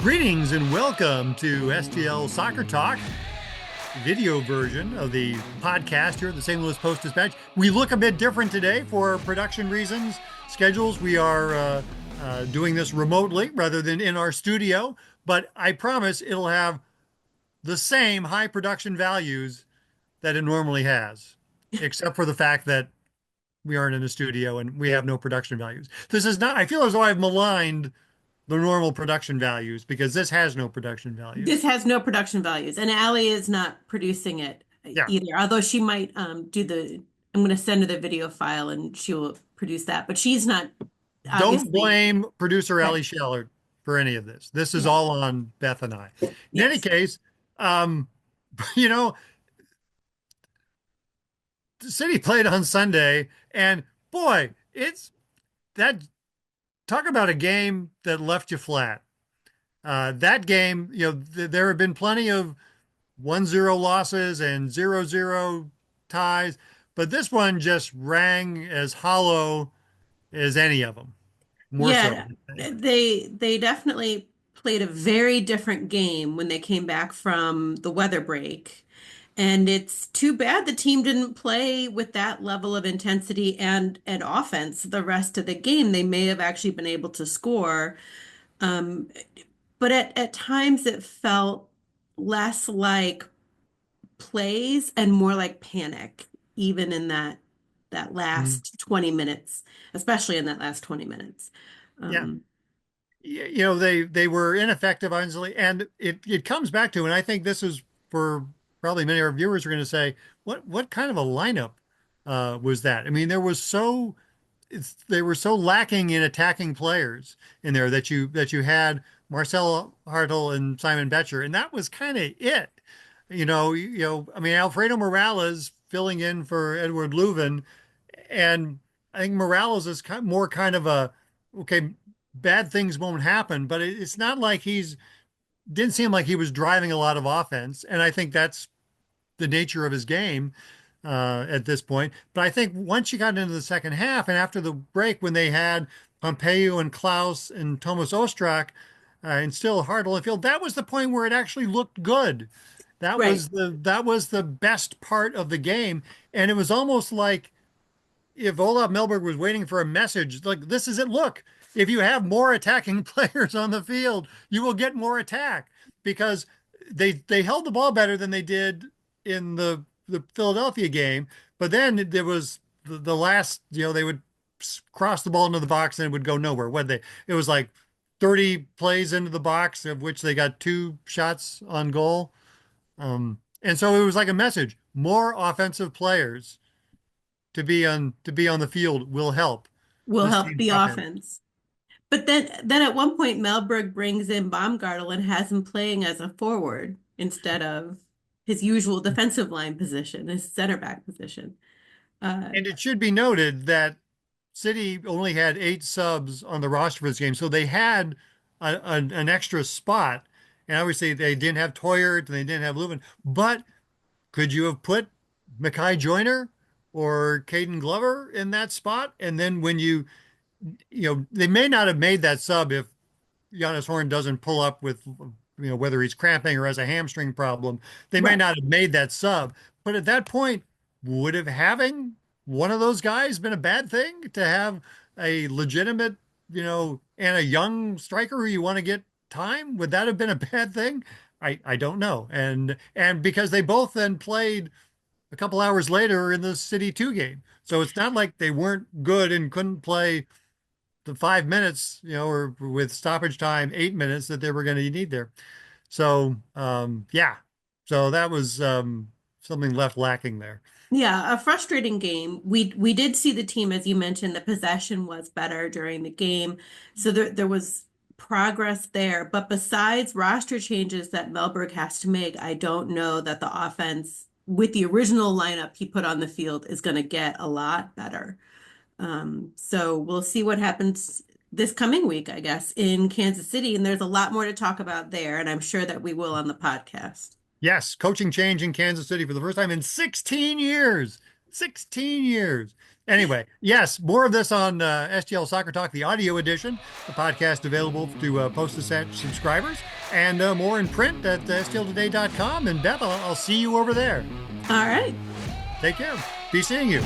Greetings and welcome to STL Soccer Talk, video version of the podcast here at the St. Louis Post-Dispatch. We look a bit different today for production reasons, schedules. We are doing this remotely rather than in our studio, but I promise it'll have the same high production values that it normally has, except for the fact that we aren't in a studio and we have no production values. This is not, I feel as though I've maligned the normal production values because this has no production This values. has no production values, and Allie is not producing it Yeah. either. Although she might I'm going to send her the video file and she will produce that. But she's not Don't obviously. blame producer Right. Ali Shallard for any of this. This is Yeah. all on Beth and I. In any Yes. case, um, you know, the City played on Sunday, and boy, it's that talk about a game that left you flat. That game, there have been plenty of 1-0 losses and 0-0 ties, but this one just rang as hollow as any of them, more so, Yeah. I think. They definitely played a very different game when they came back from the weather break. And it's too bad the team didn't play with that level of intensity and offense the rest of the game. They may have actually been able to score. Um, but at times it felt less like plays and more like panic, even in that Mm. last 20 minutes, especially in that last 20 minutes. Yeah. Um, They were ineffective, honestly, and it comes back to, and I think this is for probably many of our viewers are going to say, what kind of a lineup was that? I mean, they were so lacking in attacking players in there that you had Marcelo Hartel and Simon Betcher, and that was kind of it. I mean, Alfredo Morales filling in for Edward Leuven, and I think Morales is more kind of a okay, bad things won't happen, but it's not like didn't seem like he was driving a lot of offense, and I think that's the nature of his game at this point. But I think once you got into the second half and after the break, when they had Pompeo and Klaus and Thomas Ostrak and still Hartle and Field, that was the point where it actually looked good. right, That was the best part of the game, and it was almost like if Olaf Melberg was waiting for a message, like this is it. Look, if you have more attacking players on the field, you will get more attack because they held the ball better than they did in the Philadelphia game. But then there was the last, they would cross the ball into the box and it would go nowhere. What they It was like 30 plays into the box, of which they got two shots on goal. And so it was like a message: more offensive players to be on the field will help will this help team's the offense. offense. But then at one point, Melberg brings in Baumgartel and has him playing as a forward instead of his usual defensive line position, his center back position. Uh, And it should be noted that City only had 8 subs on the roster for this game, so they had an extra spot. And obviously, they didn't have Toyert and they didn't have Leuven. But could you have put Mackay Joyner or Caden Glover in that spot? And then they may not have made that sub if Giannis Horn doesn't pull up with, whether he's cramping or has a hamstring problem. They may right. not have made that sub. But at that point, would have having one of those guys been a bad thing to have a legitimate, and a young striker who you want to get time? Would that have been a bad thing? I don't know. And because they both then played a couple hours later in the City 2 game. So it's not like they weren't good and couldn't play the 5 minutes, or with stoppage time, 8 minutes that they were going to need there. So, yeah. So that was something left lacking there. Yeah, a frustrating game. We did see the team, as you mentioned, the possession was better during the game. So there was progress there. But besides roster changes that Melberg has to make, I don't know that the offense with the original lineup he put on the field is going to get a lot better. So we'll see what happens this coming week, I guess, in Kansas City. And there's a lot more to talk about there, and I'm sure that we will on the podcast. Yes, coaching change in Kansas City for the first time in 16 years. 16 years. Anyway, yes, more of this on STL Soccer Talk, the audio edition, the podcast available to Post-Ascent subscribers, and more in print at stltoday.com. And Beth, I'll see you over there. All right. Take care. Be seeing you.